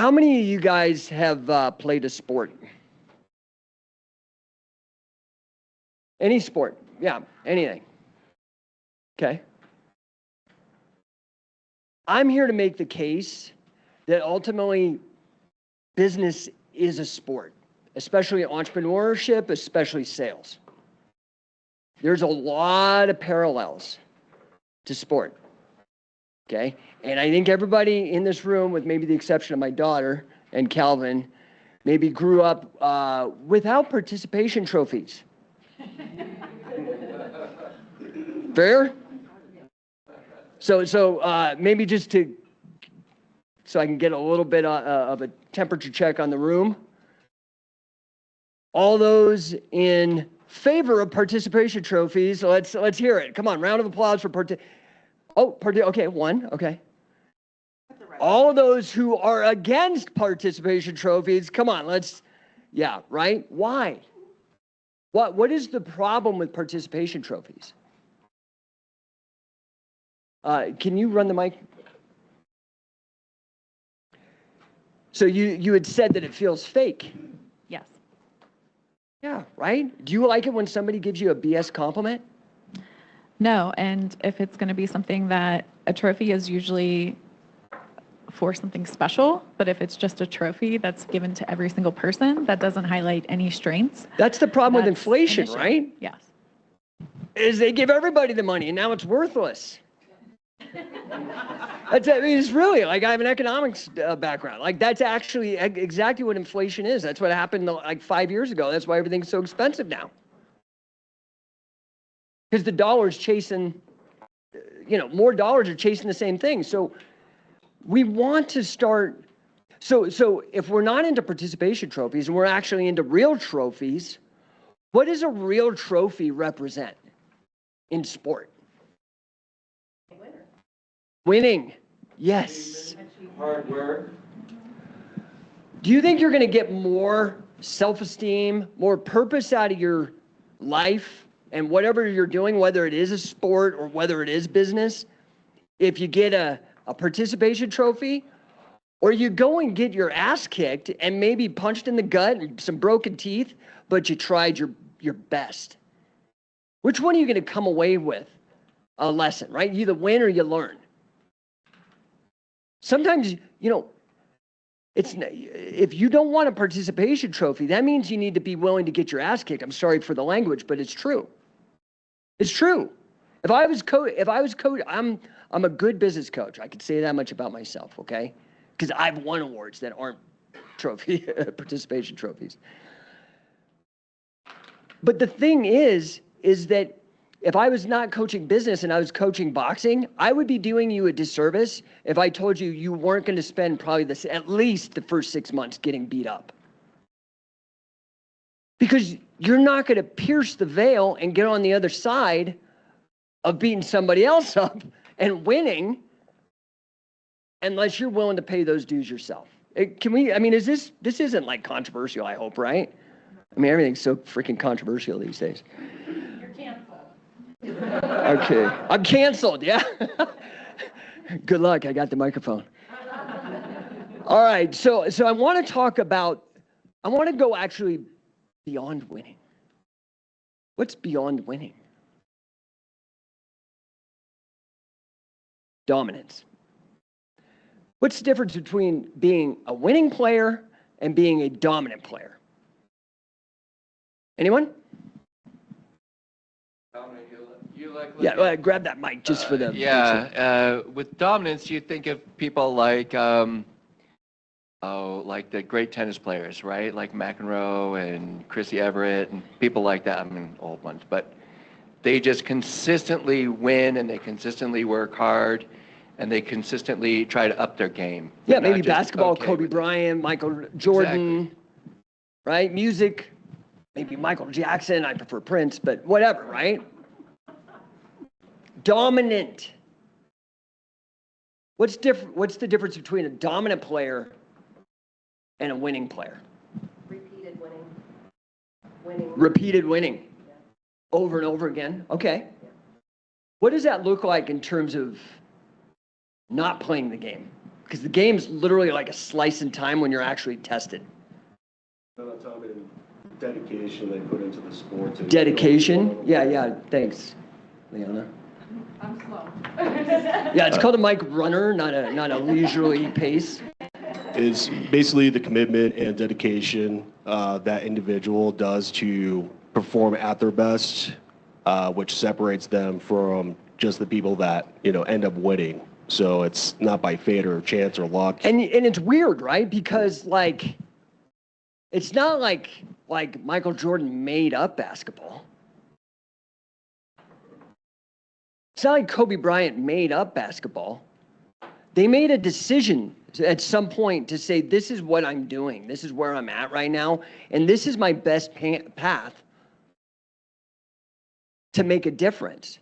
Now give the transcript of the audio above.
How many of you guys have played a sport? Any sport? Yeah, anything. Okay. I'm here to make the case that ultimately business is a sport, especially entrepreneurship, especially sales. There's a lot of parallels to sport. Okay. And I think everybody in this room, with maybe the exception of my daughter and Calvin, maybe grew up without participation trophies. Fair? So maybe just so I can get a little bit of a temperature check on the room. All those in favor of participation trophies, let's hear it. Come on, round of applause for okay, one, okay. All of those who are against participation trophies, come on, yeah, right? Why? What is the problem with participation trophies? Can you run the mic? So you had said that it feels fake. Yes. Yeah, right? Do you like it when somebody gives you a BS compliment? No, and if it's going to be something that a trophy is usually for something special, but if it's just a trophy that's given to every single person, that doesn't highlight any strengths. That's the problem with inflation, right? Yes. Is they give everybody the money and now it's worthless. It's really, like, I have an economics background. Like, that's actually exactly what inflation is. That's what happened like 5 years ago. That's why everything's so expensive now. Because the dollar's chasing, more dollars are chasing the same thing. So we want to start, so if we're not into participation trophies and we're actually into real trophies, what does a real trophy represent in sport? Winning. Yes. Hard work. Do you think you're going to get more self-esteem, more purpose out of your life and whatever you're doing, whether it is a sport or whether it is business, if you get a participation trophy, or you go and get your ass kicked and maybe punched in the gut and some broken teeth, but you tried your best? Which one are you going to come away with a lesson, right? You either win or you learn. Sometimes, if you don't want a participation trophy, that means you need to be willing to get your ass kicked. I'm sorry for the language, but it's true. It's true. If I was coach, I'm a good business coach. I could say that much about myself, okay? Because I've won awards that aren't participation trophies. But the thing is that if I was not coaching business and I was coaching boxing, I would be doing you a disservice if I told you you weren't going to spend probably at least the first 6 months getting beat up. Because you're not going to pierce the veil and get on the other side of beating somebody else up and winning unless you're willing to pay those dues yourself. This isn't like controversial, I hope, right? I mean, everything's so freaking controversial these days. Okay, I'm canceled, yeah? Good luck, I got the microphone. All right, so I want to go actually beyond winning. What's beyond winning? Dominance. What's the difference between being a winning player and being a dominant player? Anyone? Grab that mic just for them. With dominance, you think of people like the great tennis players, right? Like McEnroe and Chrissy Everett and people like that. I mean, old ones, but they just consistently win and they consistently work hard and they consistently try to up their game. Yeah, maybe basketball, Kobe Bryant, Michael Jordan, exactly. Right? Music, maybe Michael Jackson. I prefer Prince, but whatever, right? Dominant. What's the difference between a dominant player and a winning player? Repeated winning. Repeated winning. Yeah. Over and over again. Okay. Yeah. What does that look like in terms of not playing the game? Because the game's literally like a slice in time when you're actually tested. amount of time and dedication they put into the sport. Dedication? Yeah, thanks, Leona. I'm slow. Yeah, it's called a mic runner, not a leisurely pace. Is basically the commitment and dedication that individual does to perform at their best, which separates them from just the people that, end up winning. So it's not by fate or chance or luck. And it's weird, right? Because like, it's not like Michael Jordan made up basketball. It's not like Kobe Bryant made up basketball. They made a decision at some point to say, this is what I'm doing. This is where I'm at right now. And this is my best path to make a difference.